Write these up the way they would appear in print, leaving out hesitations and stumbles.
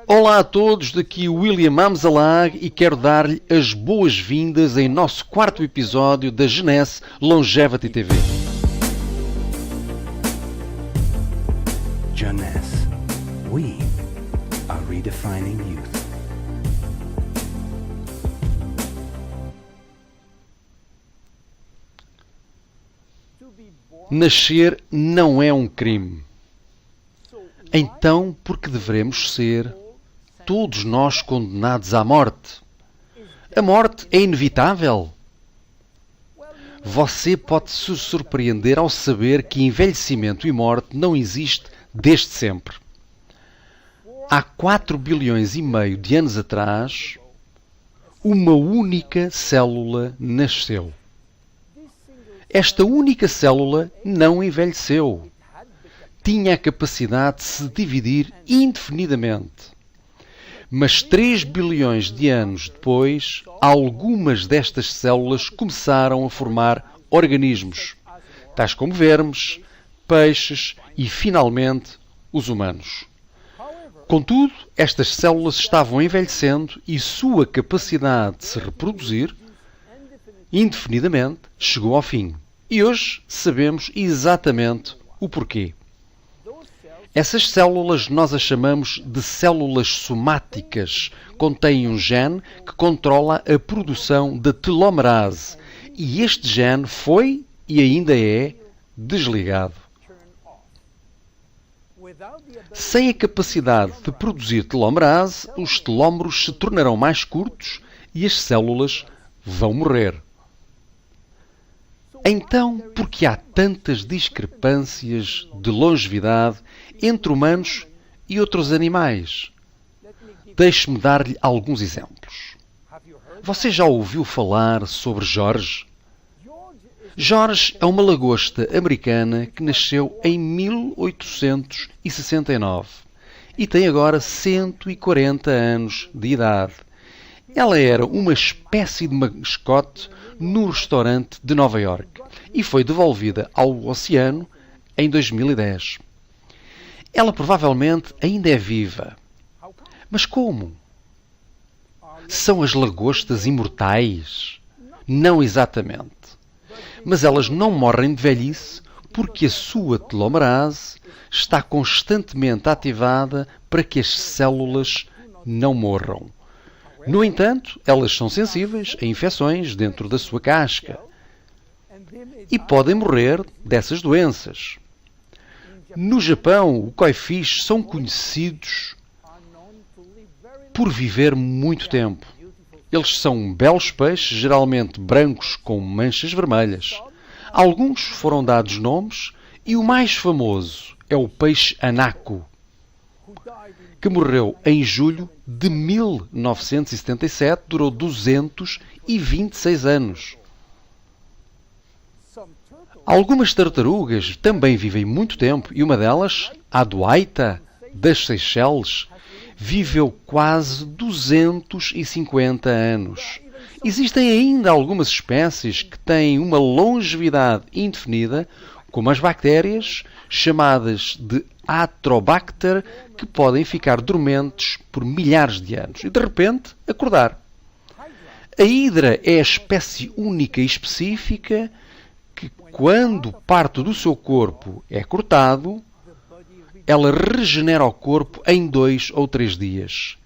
Olá a todos, daqui William Amzalag e quero dar-lhe as boas-vindas em nosso quarto episódio da Jeunesse Longevity TV. Jeunesse, we are redefining youth. Nascer não é um crime. Então, por que devemos ser todos nós condenados à morte? A morte é inevitável? Você pode se surpreender ao saber que envelhecimento e morte não existe desde sempre. Há 4 bilhões e meio de anos atrás, uma única célula nasceu. Esta única célula não envelheceu. Tinha a capacidade de se dividir indefinidamente. Mas 3 bilhões de anos depois, algumas destas células começaram a formar organismos, tais como vermes, peixes e, finalmente, os humanos. Contudo, estas células estavam envelhecendo e sua capacidade de se reproduzir indefinidamente chegou ao fim. E hoje sabemos exatamente o porquê. Essas células nós as chamamos de células somáticas. Contêm um gene que controla a produção da telomerase. E este gene foi e ainda é desligado. Sem a capacidade de produzir telomerase, os telómeros se tornarão mais curtos e as células vão morrer. Então, por que há tantas discrepâncias de longevidade entre humanos e outros animais? Deixe-me dar-lhe alguns exemplos. Você já ouviu falar sobre George? George é uma lagosta americana que nasceu em 1869 e tem agora 140 anos de idade. Ela era uma espécie de mascote no restaurante de Nova Iorque e foi devolvida ao oceano em 2010. Ela provavelmente ainda é viva. Mas como? São as lagostas imortais? Não exatamente. Mas elas não morrem de velhice porque a sua telomerase está constantemente ativada para que as células não morram. No entanto, elas são sensíveis a infecções dentro da sua casca e podem morrer dessas doenças. No Japão, os koi-fish são conhecidos por viver muito tempo. Eles são belos peixes, geralmente brancos com manchas vermelhas. Alguns foram dados nomes e o mais famoso é o peixe anaco, que morreu em julho de 1977, durou 226 anos. Algumas tartarugas também vivem muito tempo e uma delas, a Duaita, das Seychelles, viveu quase 250 anos. Existem ainda algumas espécies que têm uma longevidade indefinida, como as bactérias, chamadas de Atrobacter, que podem ficar dormentes por milhares de anos e, de repente, acordar. A hidra é a espécie única e específica que, quando parte do seu corpo é cortado, ela regenera o corpo em 2 ou 3 dias.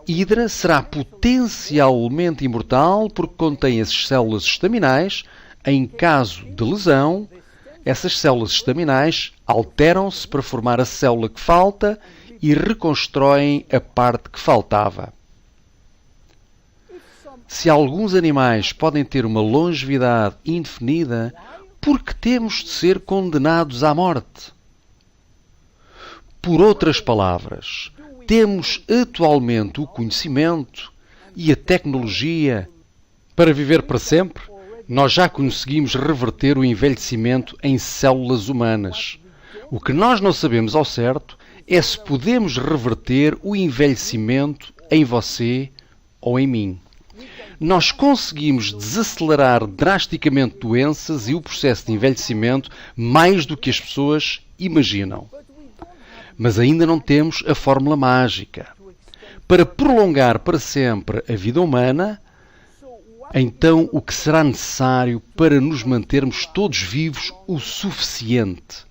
Hidra será potencialmente imortal porque contém as células estaminais. Em caso de lesão, essas células estaminais alteram-se para formar a célula que falta e reconstroem a parte que faltava. Se alguns animais podem ter uma longevidade indefinida, por que temos de ser condenados à morte? Por outras palavras, temos atualmente o conhecimento e a tecnologia para viver para sempre? Nós já conseguimos reverter o envelhecimento em células humanas. O que nós não sabemos ao certo é se podemos reverter o envelhecimento em você ou em mim. Nós conseguimos desacelerar drasticamente doenças e o processo de envelhecimento mais do que as pessoas imaginam. Mas ainda não temos a fórmula mágica. Para prolongar para sempre a vida humana, então o que será necessário para nos mantermos todos vivos o suficiente?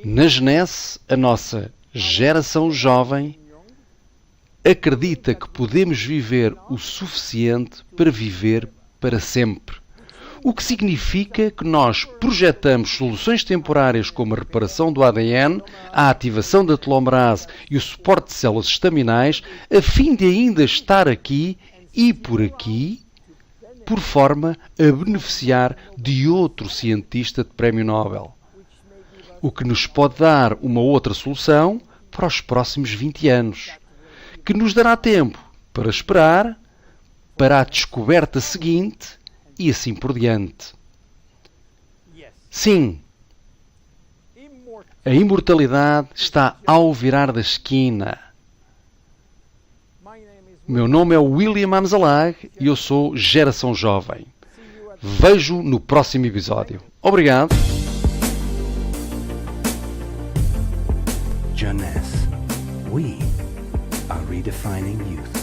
Na Genese, a nossa geração jovem acredita que podemos viver o suficiente para viver para sempre. O que significa que nós projetamos soluções temporárias como a reparação do ADN, a ativação da telomerase e o suporte de células estaminais, a fim de ainda estar aqui e por aqui, por forma a beneficiar de outro cientista de prémio Nobel. O que nos pode dar uma outra solução para os próximos 20 anos, que nos dará tempo para esperar para a descoberta seguinte e assim por diante. Sim, a imortalidade está ao virar da esquina. Meu nome é William Amzalag e eu sou Geração Jovem. Vejo no próximo episódio. Obrigado. Jeunesse. We are redefining youth.